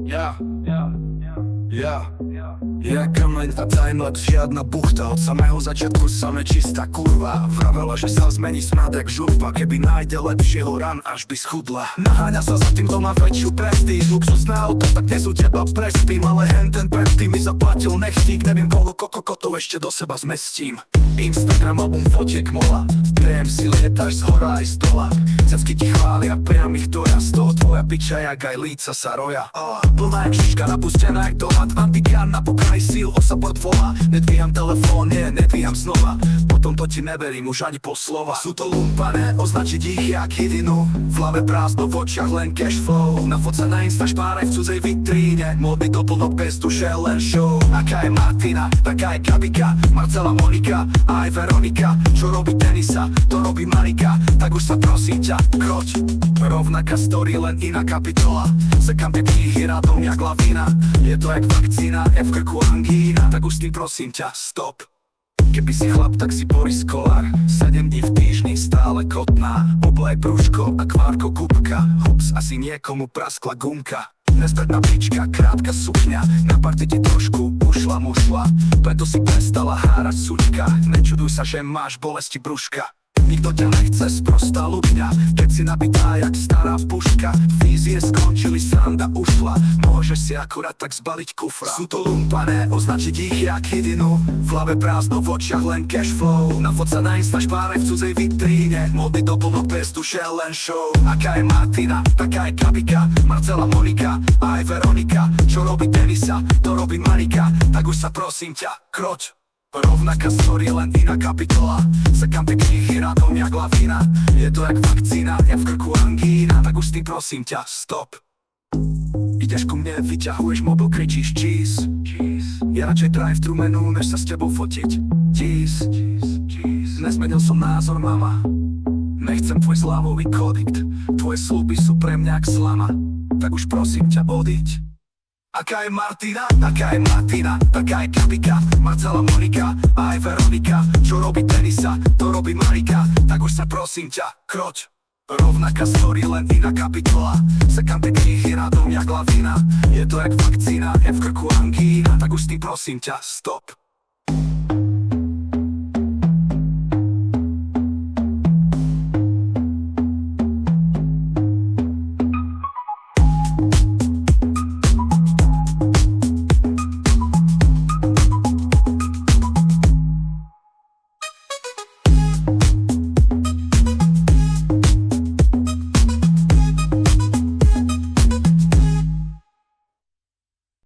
Ja, je kameň a tajnot, žiadna buchta. Od samého začiatku same čistá kurva. Vravela, že sa zmení smrad jak žurba. Keby nájde lepšieho ran, až by schudla. Naháňa sa za tým, kto má väčšiu prestíž. Luxusné auto, tak dnes u teba prespím. Ale ten predtým mi zaplatil nechtík. Neviem, koľko kokotov ešte do seba zmestím. Instagram album fotiek mola. Prejem si lietaš z hora aj z dola. Cecky ti chvália, priam ich doja. Z toho tvoja piča, jak aj líca sa roja. Plná jak šiška, napustená jak dohad. Antikán na pokraj síl, osaport volá. Nedvíham telefón, nie, nedvíham znova. Potom to ti neverím už ani po slova. Sú to lumpané, označiť ich jak hydinu. V hlave prázdno, v očiach len cash flow. Na foca na Insta špáraj v cudzej vitríne. Módny doplnok bez duše, len show. Aká je Martina, taká je Gabika. Marcela, Monika a aj Veronika. Čo robí Denisa, to robí Marika. Tak už sa prosím ťa, kroč. Rovnaká story, len iná kapitola. Sekám tie knihy radom jak lavína. Je to jak vakcína, je v krku angína. Tak už s tým prosím ťa, stop. Keby si chlap, tak si Boris Kolár. 7 dní v týždni, stále kotná. Oblej prúško a kvárko kubka. Hups, asi niekomu praskla gumka. Nespretná pička, krátka sukňa. Na party ti trošku ušla mušla. Preto si prestala hárať sučka. Nečuduj sa, že máš bolesti brúška. Nikto ťa nechce, sprostá ľudňa. Keď si nabitá jak stará puška. Vízie skončili, sranda ušla. Môžeš si akurát tak zbaliť kufra. Sú to lumpané, označiť ich jak hydinu. V hlave prázdno, v očiach len cash flow. Na foca na Insta špáraj v cudzej vitríne. Módny doplnok bez duše, len show. Aká je Martina, taká je Gabika. Marcela, Monika a aj Veronika. Čo robí Denisa, to robí Marika. Tak už sa prosím ťa, kroč. Rovnaká story, len iná kapitola. Sekám tie knihy radom jak lavína. Je to jak vakcína, je v krku angína. Tak už s tým prosím ťa, stop. Ideš ku mne, vyťahuješ mobil, kričíš cheese. Ja radšej drive-thru menu, než sa s tebou fotiť. Cheese. Nezmenil som názor, mama. Nechcem tvoj slávový kodikt. Tvoje sľuby sú pre mňa jak slama. Tak už prosím ťa, odiť. Aká je Martina, taká je Martina, taká je Gabika. Marcela, Monika a aj Veronika. Čo robí Denisa, to robí Marika. Tak už sa prosím ťa, kroč. Rovnaká story, len iná kapitola. Sekám tie knihy radom jak lavína. Je to jak vakcína, je v krku angína. Tak už s tým prosím ťa, stop.